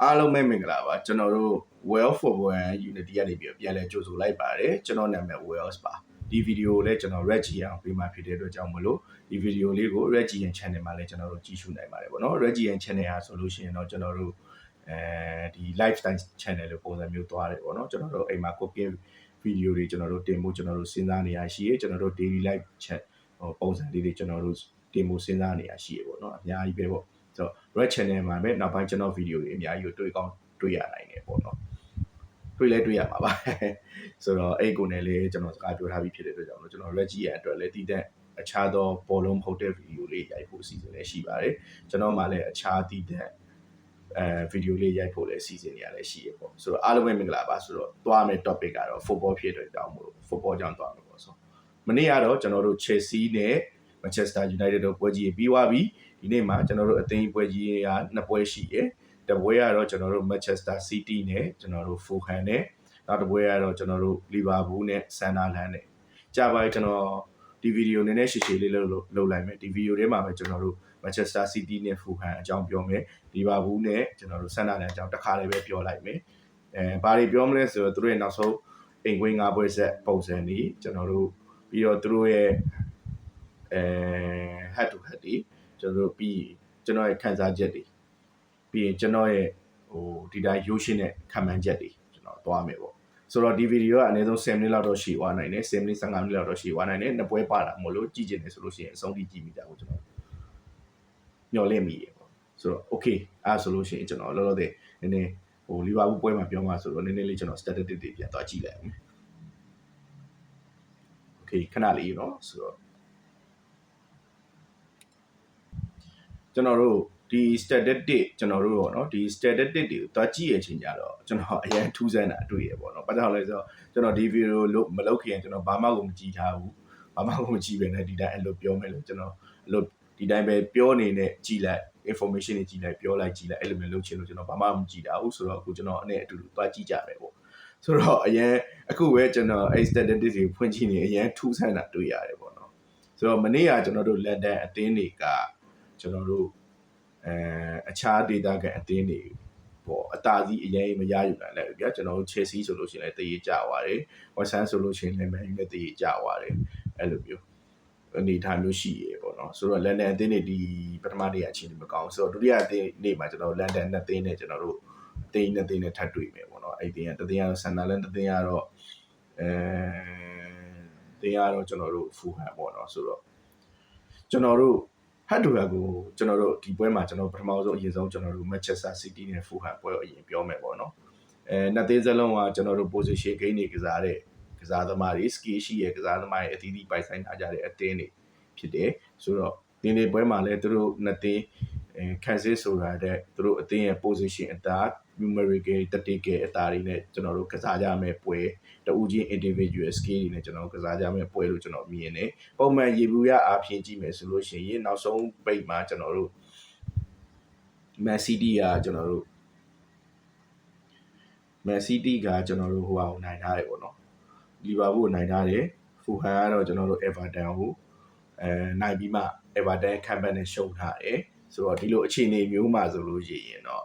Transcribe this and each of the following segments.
အားလုံးပဲမင်္ဂလာပါကျွန်တော်တို့ Well Football and Unity ကနေပြီးပြန်လဲကြိုဆိုလိုက်ပါတယ်ကျွန်တော်နာမည် Wells ပါဒီဗီဒီယိုကိုလည်းကျွန်တော် Red GN ပေးမှဖြစ်တဲ့အတွက်ကြောင့်မလို့ဒီဗီဒီယိုလေးကို Red GN Channel မှာလည်းကျွန်တော်တို့ကြည့်ရှုနိုင်ပါတယ်ပေါ့နော် Red GN Channel ဟာဆိုလို့ရှိရင်တော့ကျွန်တော်တို့ဒီ lifestyle channel လို့ပုံစံမျိုးသွားတယ်ပေါ့နော်ကျွန်တော်တို့အိမ်မှာ cooking ဗီဒီယိုတွေကျွန်တော်တို့တင်ဖို့ကျွန်တော်တို့စဉ်းစားနေရရှိရကျွန်တော်တို့ daily life chat ပုံစံလေးတွေကျွန်တော်တို့တင်ဖို့စဉ်းစားနေရရှိရပေါ့နော်အများကြီးပဲပေါ့ဆိုတော့ Red Channel မှာပဲနောက်ပိုင်းကျွန်တော်ဗီဒီယိုတွေအများကြီးကိုတွေ့ကောင်းတွေ့ရနိုင်တယ်ပေါ့နော်တွေ့လဲတွေ့ရမှာပါဆိုတော့အဲ့ကိုနဲ့လည်းကျွန်တော်စကားပြောထားပြီးဖြစ်တဲ့အတွက်ကြောင့်ကျွန်တော် Red ကြီးရအတွက်လည်းတည်တဲ့အခြားသောဘောလုံးမဟုတ်တဲ့ဗီဒီယိုလေးရိုက်ဖို့အစီအစဉ်လည်းရှိပါတယ်ကျွန်တော်မှလည်းအခြားတည်တဲ့ဗီဒီယိုလေးရိုက်ဖို့လည်းအစီအစဉ်တွေလည်းရှိရပေါ့ဆိုတော့အားလုံးပဲမင်္ဂလာပါဆိုတော့သွားမယ့် topic ကတော့ football ဖြစ်တဲ့ကြောင့်မို့ football ကြောင့်သွားမှာပေါ့ဆိုမနေ့ကတော့ကျွန်တော်တို့ Chelsea နဲ့ Manchester United တို့ပွဲကြီးပြီးသွားပြီဒီနေ့မှာကျွန်တော်တို့အသင်းပွဲကြီးက2ပွဲရှိရယ်တပွဲကတော့ကျွန်တော်တို့ Manchester City နဲ့ကျွန်တော်တို့ Fulham နဲ့နောက်တစ်ပွဲကတော့ကျွန်တော်တို့ Liverpool နဲ့ Sunderland နဲ့ကြာပါကျွန်တော်ဒီဗီဒီယိုနည်းနည်းရှည်ရှည်လေးလုပ်လိုက်မယ်ဒီဗီဒီယိုထဲမှာပဲကျွန်တော်တို့ Manchester City နဲ့ Fulham အကြောင်းပြောမယ် Liverpool နဲ့ကျွန်တော်တို့ Sunderland အကြောင်းတစ်ခါလေးပဲပြောလိုက်မယ်ဘာတွေပြောမလဲဆိုတော့သူတို့ရဲ့နောက်ဆုံးအိမ်ကွင်း5ပွဲဆက်ပုံစံတွေကျွန်တော်တို့ပြီးတော့သူတို့ရဲ့head to head တွေကျွန်တော်တို့ပြီးကျွန်တော်ရဲ့ခန်းစားချက်တွေပြီးရင်ကျွန်တော်ရဲ့ဒီတိုင်းရိုးရှင်းတဲ့ခံမှန်းချက်တွေကျွန်တော်သွားမယ်ပေါ့ဆိုတော့ဒီဗီဒီယိုကအနည်းဆုံး10မိနစ်လောက်တော့ရှည်သွားနိုင်တယ်10မိနစ်15မိနစ်လောက်တော့ရှည်သွားနိုင်တယ်နှစ်ပွဲပါတာမလို့ကြည့်ချင်တယ်ဆိုလို့ရှိရင်အဆုံးထိကြည့်မိကြကိုကျွန်တော်ညှော်လင့်မိရပေါ့ဆိုတော့ okay အဲ့ဆိုလို့ရှိရင်ကျွန်တော်လောလောဆယ်နည်းနည်းလီဗာပူးပွဲမှာပြောမှာဆိုတော့နည်းနည်းလေးကျွန်တော် statistic တွေပြန်သွားကြည့်လိုက်အောင် okay ခဏလေးနော်ဆိုတော့ကျွန်တော်တို့ဒီ statistic ကျွန်တော်တို့ပေါ့နော်ဒီ statistic တွေကိုတွားကြည့်ရချင်းကြတော့ကျွန်တော်အရင်ထူးဆန်းတာတွေ့ရပေါ့နော်ဘာကြောင့်လဲဆိုတော့ကျွန်တော်ဒီ video လို့မလုပ်ခင်ကျွန်တော်ဘာမှကိုမကြည့်ထားဘူးဘာမှကိုမကြည့်ပဲနဲ့ဒီတိုင်းအဲ့လိုပြောမယ်လို့ကျွန်တော်အဲ့လိုဒီတိုင်းပဲပြောနေတဲ့ကြည့်လိုက် information တွေကြည့်လိုက်ပြောလိုက်ကြည့်လိုက်အဲ့လိုမျိုးလုပ်ချင်လို့ကျွန်တော်ဘာမှမကြည့်တာဘူးဆိုတော့အခုကျွန်တော်အနေအတူတူတွားကြည့်ကြမယ်ပေါ့ဆိုတော့အရင်အခုပဲကျွန်တော်အဲ့ statistic တွေဖွင့်ကြည့်နေအရင်ထူးဆန်းတာတွေ့ရတယ်ပေါ့နော်ဆိုတော့မနေ့ကကျွန်တော်တို့ London အသင်းတွေကကျွန်တော်တို့အခြား data ကအသင်းတွေပေါ့အတားစီးအရင်မရယူနိုင်လဲဗျာကျွန်တော်တို့ Chelsea ဆိုလို့ရှိရင်လည်းတည်ရကြသွားတယ် West Ham ဆိုလို့ရှိရင်လည်း Man U နဲ့တည်ရကြသွားတယ်အဲ့လိုမျိုးအနေထားမျိုးရှိရပေါ့နော်ဆိုတော့ London အသင်းတွေဒီပထမနေ့အခြေအနေမကောင်းဆိုတော့ဒုတိယအသင်းနေ့မှာကျွန်တော် London နှစ်သင်းနဲ့ကျွန်တော်တို့အသင်းနှစ်သင်းနဲ့ထပ်တွေ့မယ်ပေါ့နော်အဲ့ဒီတသင်းကတော့ Sunderland တသင်းကတော့တင်းကတော့ကျွန်တော်တို့ Fulham ပေါ့နော်ဆိုတော့ကျွန်တော်တို့ဟတ်တူရကိုကျွန်တော်တို့ဒီပွဲမှာကျွန်တော်ပထမဆုံးအရင်ဆုံးကျွန်တော်တို့ Manchester City နဲ့ Fulham ပွဲကိုအရင်ပြောမယ်ပေါ့နော်နှစ်သင်းစလုံးကကျွန်တော်တို့ position gain တွေကစားတဲ့ကစားသမားတွေ skill ရှိရဲ့ကစားသမားတွေအသီးသီးပိုင်ဆိုင်ထားကြတဲ့အသင်းတွေဖြစ်တယ်ဆိုတော့ဒီနေ့ပွဲမှာလည်းသူတို့နှစ်သင်းခံစစ်ဆိုတာတဲ့သူတို့အသင်းရဲ့ position အသား numerical tactical အသားတွေနဲ့ကျွန်တော်တို့ကစားကြမယ်ပွဲတူချင်း individual skill တွေနဲ့ကျွန်တော်ကစားကြမယ်ပွဲလို့ကျွန်တော်မြင်တယ်ပုံမှန်ရေဘူးရအားဖြင့်ကြည့်မယ်ဆိုလို့ရှိရင်နောက်ဆုံးပိတ်မှာကျွန်တော်တို့ Man City ကကျွန်တော်တို့ Man City ကကျွန်တော်တို့ဟိုအောင်နိုင်ထားတယ်ပေါ့နော် Liverpool ကိုနိုင်ထားတယ် Fulham ကတော့ကျွန်တော်တို့ Everton ကိုနိုင်ပြီးမှ Everton ခံပတ်နဲ့ရှုံးထားတယ်ဆိုတော့ဒီလိုအခြေအနေမျိုးမှာဆိုလို့ရှိရင်တော့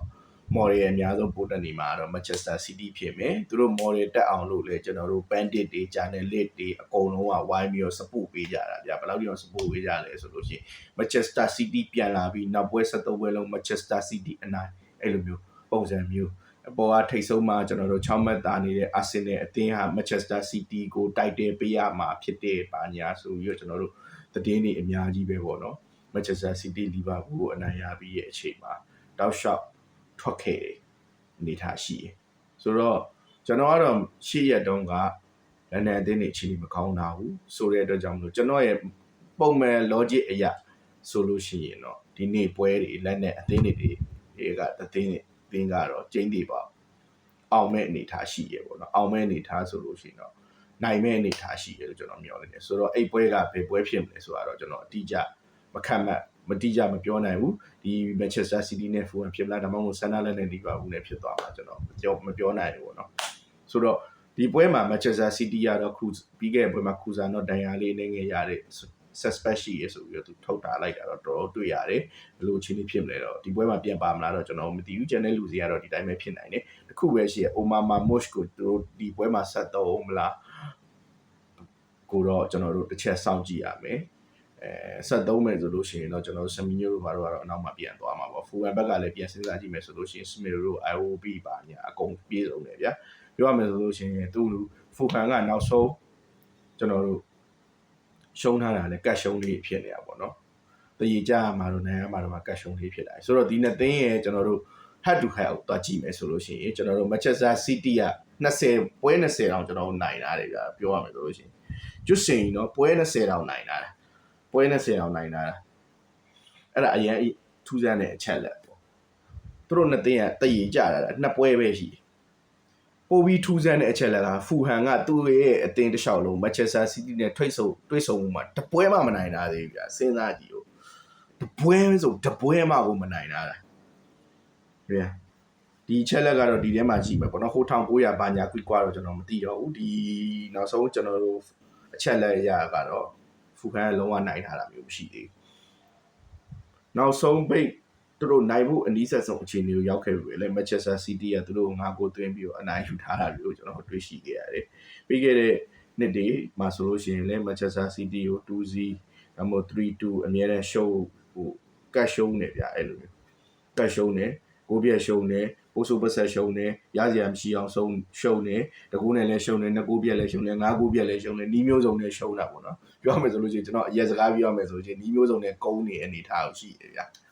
model အများဆုံးပို့တက်နေမှာတော့ Manchester City ဖြစ်မယ်သူတို့ model တက်အောင်လို့လဲကျွန်တော်တို့ bandit တွေ journalist တွေအကုန်လုံးကဝိုင်းပြီးတော့ support ပေးကြတာဗျာဘယ်လောက်ကြီးတော့ support ပေးကြလဲဆိုလို့ရှိရင် Manchester City ပြန်လာပြီးနောက်ပွဲ73ပွဲလုံး Manchester City အနိုင်အဲ့လိုမျိုးပုံစံမျိုးအပေါ်ကထိတ်ဆုံးမှာကျွန်တော်တို့6မှတ်သားနေတဲ့ Arsenal အသင်းဟာ Manchester City ကိုတိုက်တယ်ပေးရမှာဖြစ်တဲ့ပါညာဆိုပြီးတော့ကျွန်တော်တို့သတင်းတွေအများကြီးပဲပေါ့နော် Manchester City Liverpool ကိုအနိုင်ရပြီးရဲ့အချိန်မှာတောက်လျှောက်ထွက်ခဲ့တယ်အနေထားရှိတယ်ဆိုတော့ကျွန်တော်ကတော့ရှေ့ရက်တုန်းကလန်ဒန်အသင်းတွေအခြေအနေမကောင်းတာဘူးဆိုတဲ့အတွက်ကြောင့်မလို့ကျွန်တော်ရဲ့ပုံမှန် logic အရာဆိုလို့ရှိရင်တော့ဒီနေ့ပွဲတွေလက်နဲ့အသင်းတွေကသင်းကတော့ကျင်းတည်ပါအောင်မဲ့အနေထားရှိရပေါ့နော်အောင်မဲ့အနေထားဆိုလို့ရှိရင်တော့နိုင်မဲ့အနေထားရှိရလို့ကျွန်တော်မျှော်လင့်တယ်ဆိုတော့အဲ့ပွဲကဘယ်ပွဲဖြစ်မလဲဆိုတော့ကျွန်တော်အတိအကျမခန့်မှတ်မတိကျမပြောနိုင်ဘူးဒီ Manchester City နဲ့ Fulham ဖြစ်မလားဒါမှမဟုတ် Sunderland နဲ့ Liverpool နဲ့ဖြစ်သွားမှာကျွန်တော်မပြောနိုင်ဘူးပေါ့နော်ဆိုတော့ဒီပွဲမှာ Manchester City ကတော့ပြီးခဲ့တဲ့ပွဲမှာခူစာတော့ဒဏ်ရာလေးနေငယ်ရတဲ့ suspect ရှိရဆိုပြီးတော့သူထုတ်တာလိုက်တာတော့တော်တော်တွေ့ရတယ်ဘယ်လိုအခြေအနေဖြစ်မလဲတော့ဒီပွဲမှာပြန်ပါမလားတော့ကျွန်တော်မသိဘူးကျန်တဲ့လူစီကတော့ဒီတိုင်းပဲဖြစ်နိုင်တယ်တခုပဲရှိရ Omar Marmoush ကိုသူတို့ဒီပွဲမှာဆက်တော့မလားကိုတော့ကျွန်တော်တို့တစ်ချက်စောင့်ကြည့်ရမယ်ဆက်သုံးမယ်ဆိုလို့ရှိရင်တော့ကျွန်တော်စမီညိုတို့ဘာလို့ကတော့အနောက်မှာပြန်သွားမှာပေါ့ဖူကန်ဘက်ကလည်းပြန်စဉ်းစားကြည့်မယ်ဆိုလို့ရှိရင်စမီတို့ IOB ပါညာအကုန်ပြေဆုံးတယ်ဗျာပြောရမယ်ဆိုလို့ရှိရင်သူ့လူဖူကန်ကနောက်ဆုံးကျွန်တော်တို့ရှုံးထားတာလည်းကတ်ရှုံးလေးဖြစ်နေတာပေါ့နော်တည်ကြမှာတော့နိုင်ရမှာတော့ကတ်ရှုံးလေးဖြစ်လာဆိုတော့ဒီနှစ်သိန်းရဲ့ကျွန်တော်တို့ head to head ကိုတွားကြည့်မယ်ဆိုလို့ရှိရင်ကျွန်တော်တို့ Manchester City က20ပွဲ20တောင်ကျွန်တော်တို့နိုင်တာတယ်ဗျာပြောရမယ်ဆိုလို့ရှိရင်ကျွတ်စင်နော်ပွဲ20တောင်နိုင်တာပွဲ20တောင်နိုင်တာအဲ့ဒါအရင်ထူးဆန်းတဲ့အချက်လက်ပေါ့သူတို့နှစ်သိန်းကတည်ကြတာနှစ်ပွဲပဲရှိပိုပြီးထူးဆန်းတဲ့အချက်လက်ကဖူဟန်ကသူ့ရဲ့အသင်းတစ်လျှောက်လုံး Manchester City နဲ့တွေ့ဆုံမှုမှာတပွဲမှမနိုင်တာသေးဘူးဗျာစဉ်းစားကြည့်ဦးတပွဲဆိုတပွဲမှကိုမနိုင်တာလားဗျာဒီချက်လက်ကတော့ဒီထဲမှာကြည့်မယ်ပေါ့နော်ဟို1900ဘာညာကွီကွာတော့ကျွန်တော်မသိတော့ဘူးဒီနောက်ဆုံးကျွန်တော်တို့အချက်လက်ရကတော့ဖူဟန်ကလုံးဝနိုင်ထားတာမျိုးမရှိသေးဘူးနောက်ဆုံးပိတ်သူတို့နိုင်ဖို့အနည်းဆက်ဆုံးအခြေအနေကိုရောက်ခဲ့ပြီလေ Manchester City ကသူတို့9 goal သွင်းပြီးတော့အနိုင်ယူထားတာမျိုးကျွန်တော်တွေ့ရှိခဲ့ရတယ်။ပြီးခဲ့တဲ့နှစ်တွေမှာဆိုလို့ရှိရင်လည်း Manchester City ကို 2-0 ဒါမှမဟုတ် 3-2 အများနဲ့ရှုံးဟိုကတ်ရှုံးနေဗျာအဲ့လိုမျိုးကတ်ရှုံးနေကိုပြည့်ရှုံးနေပို့ဆိုပတ်ဆက်ရှုံးနေရစရာမရှိအောင်ရှုံးနေတကူနဲ့လည်းရှုံးနေနှစ်ကိုပြည့်လည်းရှုံးနေငါးကိုပြည့်လည်းရှုံးနေနီးမျိုးစုံနဲ့ရှုံးတာပေါ့နော်။ပြောရမယ်ဆိုလို့ရှိရင်ကျွန်တော်အရက်စကားပြောရမယ်ဆိုရင်နီးမျိုးစုံနဲ့ကုန်းနေအနေထားကိုရှိတယ်ဗျာ။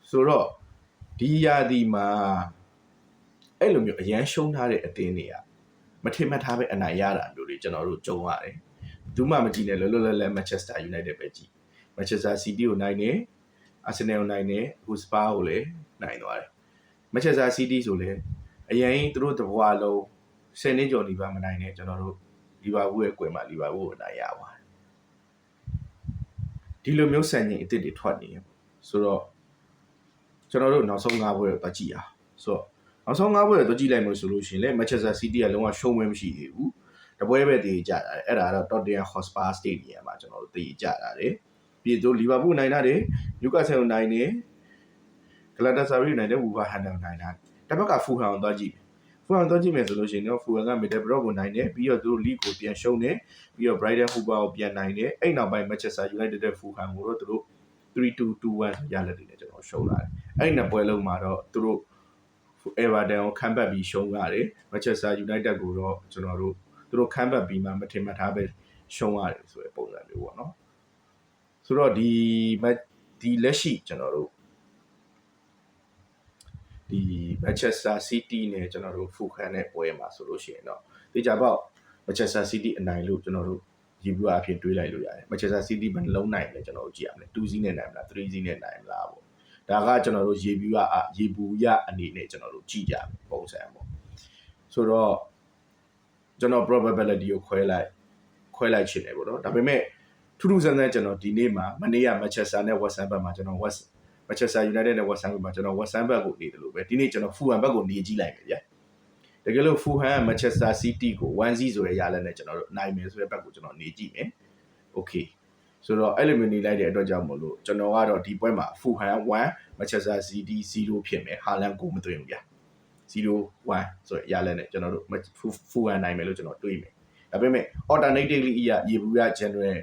ဆိုတော့ဒီရာသီမှာအဲ့လိုမျိုးအရန်ရှုံးထားတဲ့အသင်းတွေကမထင်မှတ်ထားပဲအနိုင်ရတာမျိုးတွေကျွန်တော်တို့ကြုံရတယ်။ဘူးမှမကြည့်နဲ့လောလောလတ်လတ် Manchester United ပဲကြည့်။ Manchester City ကိုနိုင်တယ်။ Arsenal ကိုနိုင်တယ်။အခု Spurs ကိုလည်းနိုင်သွားတယ်။ Manchester City ဆိုလည်းအရင်သူတို့တဘွားလုံး10နှစ်ကျော်နေပါမနိုင်နဲ့ကျွန်တော်တို့လီဗာပူးရဲ့ကွယ်မှာလီဗာပူးကိုနိုင်ရပါတယ်။ဒီလိုမျိုးစံချိန်အစ်စ်တွေထွက်နေဆိုတော့ကျွန်တော်တို့နောက်ဆုံး5ပွဲကိုတွက်ကြည့်အောင်ဆိုတော့နောက်ဆုံး5ပွဲကိုတွက်ကြည့်လိုက်မှဆိုလို့ရှိရင်လည်း Manchester City ကလုံးဝရှုံးပွဲမရှိသေးဘူးတပွဲပဲတည်ကြတာအဲ့ဒါကတော့ Tottenham Hotspur Stadium မှာကျွန်တော်တို့တည်ကြတာတယ်ပြီးတော့ Liverpool နိုင်တာတယ် Newcastle နိုင်တယ် Galatasaray နိုင်တယ် Wolverhampton နိုင်တာတစ်ဘက်က Fulham ကိုတွက်ကြည့်Fulham တွက်ကြည့်မယ်ဆိုလို့ရှိရင်တော့ Fulham က Middlesbrough ကိုနိုင်တယ်ပြီးတော့သူတို့ League ကိုပြန်ရှုံးတယ်ပြီးတော့ Brighton Hove ကိုပြန်နိုင်တယ်အဲ့နောက်ပိုင်း Manchester United နဲ့ Fulham ကိုတော့သူတို့3-2-2-1ရလက်တွေနဲ့ကျွန်တော်ရှုံးလာတယ်အဲ့နှစ်ပွဲလုံးမှာတော့သူတို့ Everton ကိုခံပတ်ပြီးရှုံးရတယ် Manchester United ကိုတော့ကျွန်တော်တို့သူတို့ခံပတ်ပြီးမှမထင်မှတ်ထားပဲရှုံးရတယ်ဆိုတဲ့ပုံစံမျိုးပေါ့နော်ဆိုတော့ဒီလက်ရှိကျွန်တော်တို့ဒီ Manchester City နဲ့ကျွန်တော်တို့ Fulham နဲ့ပွဲမှာဆိုလို့ရှိရင်တော့ဒီကြပေါ့ Manchester City အနိုင်လို့ကျွန်တော်တို့ရေဘူးအဖြစ်တွေးလိုက်လို့ရတယ် Manchester City ဘယ်နှလုံးနိုင်လဲကျွန်တော်တို့ကြည့်ရမယ်2-0နဲ့နိုင်မလား3-0နဲ့နိုင်မလားပေါ့ဒါကကျွန်တော်တို့ရေဘူးရအနေနဲ့ကျွန်တော်တို့ကြည့်ကြမယ်ပုံစံပေါ့ဆိုတော့ကျွန်တော် probability ကိုခွဲလိုက်ချင်တယ်ပေါ့နော်ဒါပေမဲ့ထူးထူးဆန်းဆန်းကျွန်တော်ဒီနေ့မှာမနေ့က Manchester နဲ့ West Ham ဘက်မှာကျွန်တော် Manchester United နဲ့ West Ham ဘက်မှာကျွန်တော် West Ham ဘက်ကိုနေတယ်လို့ပဲဒီနေ့ကျွန်တော် Fulham ဘက်ကိုနေကြည့်လိုက်မယ်ဗျာတကယ်လို့ Fulham Manchester City ကို 1-0 ဆိုတဲ့ရလဒ်နဲ့ကျွန်တော်တို့နိုင်မယ်ဆိုတဲ့ဘက်ကိုကျွန်တော်နေကြည့်မယ် Okay ဆိုတော့အဲ့လိုမျိုးနေလိုက်တဲ့အတွက်ကြောင့်မို့လို့ကျွန်တော်ကတော့ဒီပွဲမှာ Fulham 1 Manchester City 0ဖြစ်မယ်ဟာလန်ကိုမသွင်းဘူးဗျာ0-1ဆိုရရလက်နဲ့ကျွန်တော်တို့ Fulham နိုင်မယ်လို့ကျွန်တော်တွေးမယ်ဒါပေမဲ့ alternatively ရေဘူးရ general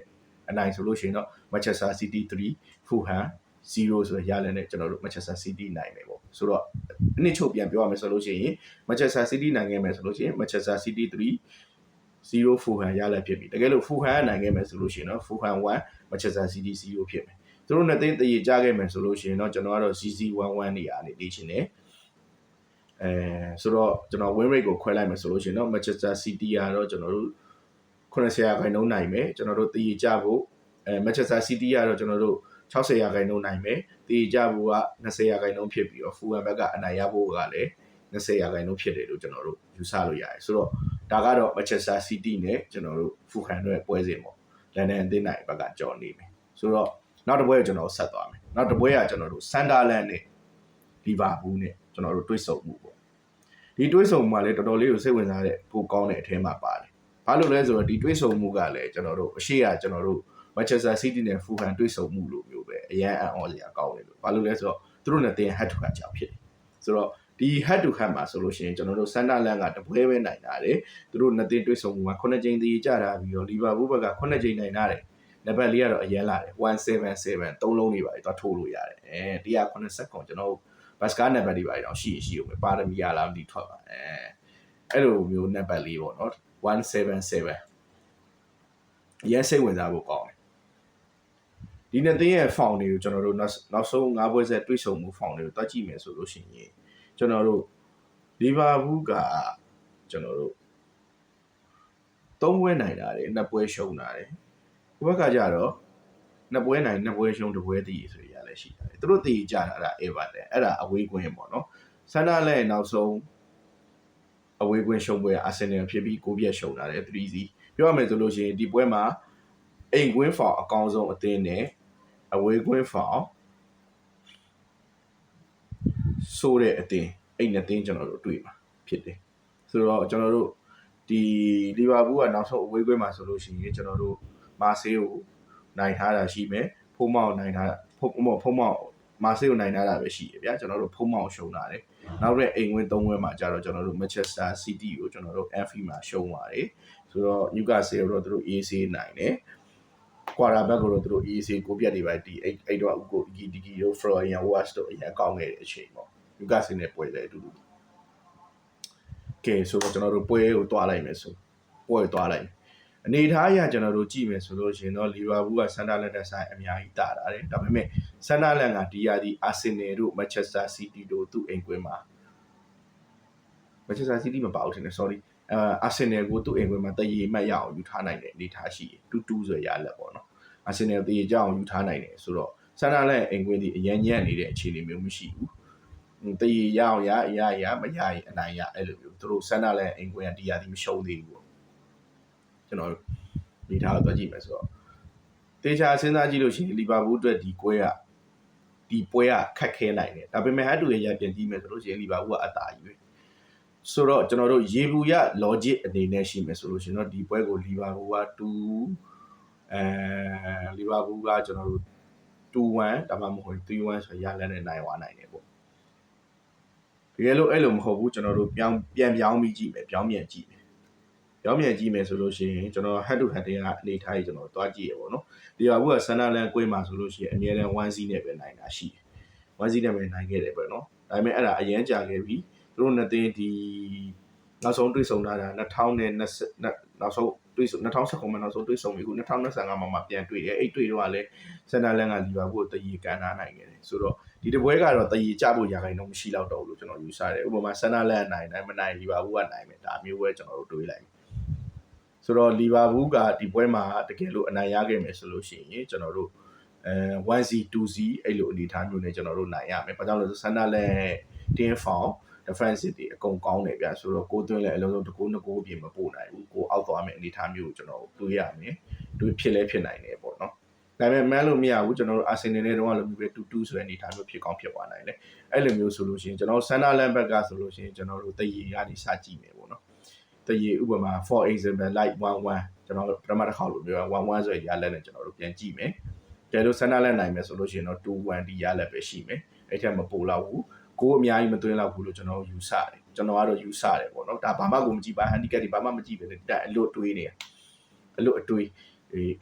အနိုင်ဆိုလို့ရှိရင်တော့ Manchester City 3 Fulham 0ဆိုရရလက်နဲ့ကျွန်တော်တို့ Manchester City နိုင်မယ်ပေါ့ဆိုတော့အနည်းချုပ်ပြန်ပြောရမယ်ဆိုလို့ရှိရင် Manchester City နိုင်ခဲ့မယ်ဆိုလို့ရှိရင် Manchester City 3-0 Fulham ရလက်ဖြစ်ပြီတကယ်လို့ Fulham နိုင်ခဲ့မယ်ဆိုလို့ရှိရင်တော့ Fulham 1 Manchester City 0ဖြစ်မယ်သူတို့နှစ်သိန်းတည်ကြခဲ့မယ်ဆိုလို့ရှိရင်တော့ကျွန်တော်ကတော့ CC11 နေရာနေချင်တယ်ဆိုတော့ကျွန်တော် win rate ကိုခွဲလိုက်မယ်ဆိုလို့ရှိရင်တော့ Manchester City ကတော့ကျွန်တော်တို့90%နိုင်မယ်ကျွန်တော်တို့တည်ကြဖို့Manchester City ကတော့ကျွန်တော်တို့60%နိုင်မယ်တည်ကြဖို့က20%ဖြစ်ပြီးတော့ Fulham ဘက်ကအနိုင်ရဖို့ကလည်း20%ဖြစ်တယ်လို့ကျွန်တော်တို့ယူဆလို့ရတယ်ဆိုတော့ဒါကတော့ Manchester City နဲ့ကျွန်တော်တို့ Fulham တို့ရဲ့ပွဲစဉ်ပေါ့လန်ဒန်အသင်းနိုင်ဘက်ကကြော်နေမယ်ဆိုတော့နောက်တစ်ပွဲကိုကျွန်တော်ဆက်သွားမယ်နောက်တစ်ပွဲကကျွန်တော်တို့ Sunderland နဲ့ Liverpool နဲ့ကျွန်တော်တို့တွေ့ဆုံမှုပေါ့ဒီတွေ့ဆုံမှုကလည်းတော်တော်လေးကိုစိတ်ဝင်စားတဲ့ပိုကောင်းတဲ့အထဲမှာပါတယ်ဘာလို့လဲဆိုတော့ဒီတွေ့ဆုံမှုကလည်းကျွန်တော်တို့အရှိရကျွန်တော်တို့ Manchester City နဲ့ Fulham တွေ့ဆုံမှုလို့မျိုးပဲအရန်အံ့ဩစရာကောင်းတယ်လို့ဘာလို့လဲဆိုတော့သူတို့နဲ့တင် head to head ကြောင်ဖြစ်တယ်ဆိုတော့ဒီ head to head မှာဆိုလို့ရှိရင်ကျွန်တော်တို့ Sunderland ကတပွဲပဲနိုင်တာတယ်သူတို့နှစ်တင်တွေ့ဆုံမှုမှာ9ကြိမ်တည်ကြတာပြီးတော့ Liverpool ဘက်က9ကြိမ်နိုင်တာတယ်နံပါတ်4ကတော့အရင်လာတယ်177 3လုံးနေပါသွားထိုးလို့ရတယ်180ခွန်ကျွန်တော်ဘတ်စကားနံပါတ်တွေပါတော့ရှိအောင်ပဲပါရမီရလားမသိထွက်ပါအဲ့လိုမျိုးနံပါတ်4ပေါ့နော်177ရဲစိတ်ဝင်စားဖို့ကောင်းတယ်ဒီနှစ်သင်းရဲ့ found တွေကိုကျွန်တော်တို့နောက်ဆုံး9ပွဲဆက်တွေ့ဆုံမှု found တွေကိုတွက်ကြည့်မယ်ဆိုလို့ရှိရင်ကျွန်တော်တို့ Liverpool ကကျွန်တော်တို့3ပွဲနိုင်တာတယ်2ပွဲရှုံးတာတယ်ဒီဘက်ကကြတော့2ပွဲနိုင်2ပွဲရှုံး1ပွဲတည်ဆိုရလည်းရှိတယ်သူတို့တည်ကြတာအဲ့ဒါ Everton အဲ့ဒါအဝေးကွင်းပေါ့နော်ဆန္ဒလည်းနောက်ဆုံးအဝေးကွင်းရှုံးပွဲ Arsenal ဖြစ်ပြီး9ပြက်ရှုံးတာတယ် 3-0 ပြောရမယ်ဆိုလို့ရှိရင်ဒီပွဲမှာအိမ်ကွင်းဖောင်အကောင်းဆုံးအသင်းနဲ့အဝေးကွင်းဖောင်ဆိုးတဲ့အသင်းအဲ့နှစ်သင်းကျွန်တော်တို့တွေ့မှာဖြစ်တယ်ဆိုတော့ကျွန်တော်တို့ဒီလီဗာပူးကနောက်ဆုံးအဝေးကွင်းမှာဆိုလို့ရှိရင်ကျွန်တော်တို့မာဆေးကိုနိုင်ထားတာရှိမယ်ဖုံးမောက်နိုင်ထားဖုံးမောက်မာဆေးကိုနိုင်ထားတာပဲရှိရဗျာကျွန်တော်တို့ဖုံးမောက်ရှုံးတာတယ်နောက်တဲ့အိမ်ကွင်း3ကွင်းမှာကျတော့ကျွန်တော်တို့ Manchester City ကိုကျွန်တော်တို့ Anfield မှာရှုံးပါတယ်ဆိုတော့ Newcastle တော့သူတို့ AC နိုင်တယ်ကွာရာဘက်ကတော့သူတို့ AC ကိုပြတ်တွေပဲဒီအဲ့တော့ဥကိုဒီတို့ Florian Wirtz တို့အရင်ကောင်းခဲ့တဲ့အချိန်ပေါ့ Newcastle နဲ့ပွဲတယ်အတူတူကဲဆိုတော့ကျွန်တော်တို့ပွဲကိုတွားလိုက်မယ်ဆိုပွဲတွားလိုက်အနေထားအရကျွန်တော်တို့ကြည့်မယ်ဆိုလို့ရှိရင်တော့ Liverpool က Sunderland နဲ့ဆိုင်အများကြီးတာတာတယ်ဒါပေမဲ့ Sunderland ကဒီရာဒီ Arsenal တို့ Manchester City တို့သူ့အိမ်ကွင်းမှာ Manchester City မပါဘူးထင်တယ် sorry Arsenal ကိုသူ့အိမ်ကွင်းမှာတရေမှတ်ရအောင်ယူထားနိုင်တဲ့အနေထားရှိတယ်2-2ဆိုရလက်ပေါ့နော် Arsenal တရေကြအောင်ယူထားနိုင်တယ်ဆိုတော့ Sunderland အိမ်ကွင်းဒီအရန်ညံ့နေတဲ့အခြေအနေမျိုးမရှိဘူးတရေရအောင်ရမရရင်အနိုင်ရအဲ့လိုမျိုးသူတို့ Sunderland အိမ်ကွင်းကဒီရာဒီမရှုံးသေးဘူးပေါ့ကျွန်တော်ဒီထားတော့ကြည့်မယ်ဆိုတော့တေချာစဉ်းစားကြည့်လို့ရှိရင် Liverpool အတွက်ဒီပွဲကခက်ခဲနိုင်တယ်ဒါပေမဲ့ဟတ်တူရဲ့ရပြန်ကြည့်မယ်ဆိုလို့ရှိရင် Liverpool ကအသာကြီးပဲဆိုတော့ကျွန်တော်တို့ရေဘူးရ logic အနေနဲ့ရှိမယ်ဆိုလို့ရှိရင်တော့ဒီပွဲကို Liverpool ကLiverpool ကကျွန်တော်တို့2-1ဒါမှမဟုတ်3-1ဆိုရလက်နဲ့နိုင်သွားနိုင်တယ်ပေါ့တကယ်လို့အဲ့လိုမဟုတ်ဘူးကျွန်တော်တို့ပြန်ပြောင်းပြီးကြည့်မယ်ပြောင်းပြန်ကြည့်မယ်ဆိုလို့ရှိရင်ကျွန်တော် head to head တွေကအနေထားကြီးကျွန်တော်တွားကြည့်ရပေါ့နော်ဒီဟာက Sunderland ကွင်းမှာဆိုလို့ရှိရင်အများနဲ့ 1-0 နဲ့ပဲနိုင်တာရှိတယ် 1-0 နဲ့ပဲနိုင်ခဲ့တယ်ပေါ့နော်ဒါပေမဲ့အဲ့ဒါအရင်ကြာခဲ့ပြီသူတို့နှစ်သင်းဒီနောက်ဆုံးတွေ့ဆုံတာ2020နောက်ဆုံးတွေ့ဆုံ2019မှာနောက်ဆုံးတွေ့ဆုံပြီခု2025မှာပြန်တွေ့တယ်အဲ့တွေ့တော့လည်း Sunderland က Liverpool ကိုတရေကန်ထားနိုင်ခဲ့တယ်ဆိုတော့ဒီတပွဲကတော့တရေကျဖို့ရာခိုင်နှုန်းမရှိတော့ဘူးလို့ကျွန်တော်ယူဆတယ်ဥပမာ Sunderland နိုင်မနိုင် Liverpool ကနိုင်မယ်ဒါမျိုးပဲကျွန်တော်တို့တွေးလိုက်ဆိုတော့ Liverpool ကဒီပွဲမှာတကယ်လို့အနိုင်ရခဲ့မယ်ဆိုလို့ရှိရင်ကျွန်တော်တို့1-0 2-0အဲ့လိုအနေထားမျိုးနဲ့ကျွန်တော်တို့နိုင်ရမယ်ဘာကြောင့်လဲဆို Sunderland တင်းဖောင် defensive တွေအကုန်ကောင်းတယ်ဗျာဆိုတော့ကိုသွင်းလဲအလုံးစုံ2-2အပြင်မပို့နိုင်ဘူးကိုအောက်သွားမယ်အနေထားမျိုးကိုကျွန်တော်တွေးရမယ်တွေးဖြစ်နိုင်တယ်ပေါ့နော်ဒါပေမဲ့မန်းလို့မရဘူးကျွန်တော်တို့ Arsenal နဲ့တုန်းကလိုမျိုးပဲ2-2ဆိုတဲ့အနေထားမျိုးဖြစ်ကောင်းဖြစ်သွားနိုင်တယ်အဲ့လိုမျိုးဆိုလို့ရှိရင်ကျွန်တော် Sunderland ဘက်ကဆိုလို့ရှိရင်ကျွန်တော်တို့တရေရနေစကြည့်မယ်ပေါ့နော်တရေဥပမာ for example like 1-1ကျွန်တော်တို့ပထမတစ်ခါလိုပြော1-1ဆိုရလက်နဲ့ကျွန်တော်တို့ပြန်ကြည့်မယ်ကျဲလို့ Sunderland နိုင်မယ်ဆိုလို့ရှိရင်တော့2-1ဒီရလက်ပဲရှိမယ်အဲ့ထက်မပိုလောက်ဘူးကိုအများကြီးမသွင်းလောက်ဘူးလို့ကျွန်တော်ယူဆတယ်ကျွန်တော်ကတော့ယူဆတယ်ပေါ့နော်ဒါဘာမှကိုမကြည့်ပါ handicap တွေဘာမှမကြည့်ပဲတက်အလွတ်တွေးနေအလွတ်အတွေး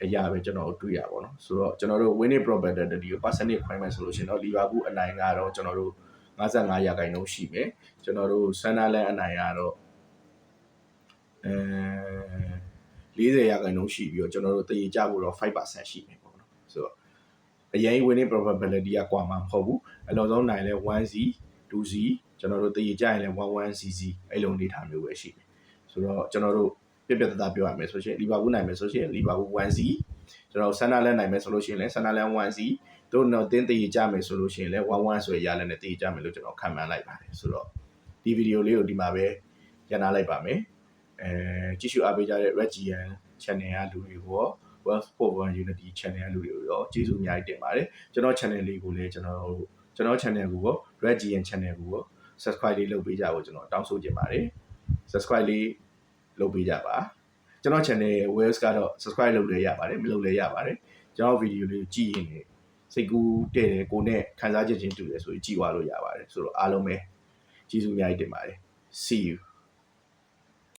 အရာပဲကျွန်တော်တွေးရပါတော့ဆိုတော့ကျွန်တော်တို့ winning probability ကို percentage ခွဲမယ်ဆိုလို့ရှိရင်တော့ Liverpool အနိုင်ကတော့ကျွန်တော်တို့55ရာခိုင်နှုန်းရှိမယ်ကျွန်တော်တို့ Sunderland အနိုင်ကတော့40ရာခိုင်နှုန်းရှိပြီးတော့ကျွန်တော်တို့တရေကြဖို့တော့ 5% ရှိမယ်ပေါ့နော်ဆိုတော့အရင် winning probability ကကွာမှာမဟုတ်ဘူးအလုံးစုံနိုင်လဲ1-0 2-0ကျွန်တော်တို့တရေကြရင်လဲ1-1-0အဲ့လိုအနေထားမျိုးပဲရှိတယ်ဆိုတော့ကျွန်တော်တို့ပြပြတသားပြောရမယ်ဆိုရှင် Liverpool နိုင်မယ်ဆိုရှင် Liverpool 1-0ကျွန်တော် Sunderland နိုင်မယ်ဆိုလို့ရှိရင်လဲ Sunderland 1-0တို့တော့တင်းတရေကြမယ်ဆိုလို့ရှိရင်လဲ1-1ဆိုရရလဲနဲ့တရေကြမယ်လို့ကျွန်တော်ခံမှန်းလိုက်ပါတယ်ဆိုတော့ဒီဗီဒီယိုလေးကိုဒီမှာပဲရန်နာလိုက်ပါမယ်ကြည့်ရှုအားပေးကြတဲ့ Regian channel ကလူတွေကို Wealth for One Unity channel ကလူတွေကိုရောကျေးဇူးအများကြီးတင်ပါတယ်ကျွန်တော် channel လေးကိုလည်းကျွန်တော် channel ကိုရော Regian channel ကိုရော subscribe လေးလုပ်ပေးကြဖို့ကျွန်တော်တောင်းဆိုချင်ပါတယ် subscribe လေးလုပ်ပေးကြပါကျွန်တော် channel Wales ကတော့ subscribe လုပ်လဲရပါတယ်မလုပ်လဲရပါတယ် ကျွန်တော်ဗီဒီယိုလေးကြည့်ရင်လည်းစိတ်ကူးတဲ့တယ်ကိုနဲ့ခန်းစားချက်ချင်းတူတယ်ဆိုရင်ကြည့်သွားလို့ရပါတယ်ဆိုတော့အားလုံးပဲကျေးဇူးအများကြီးတင်ပါတယ် see you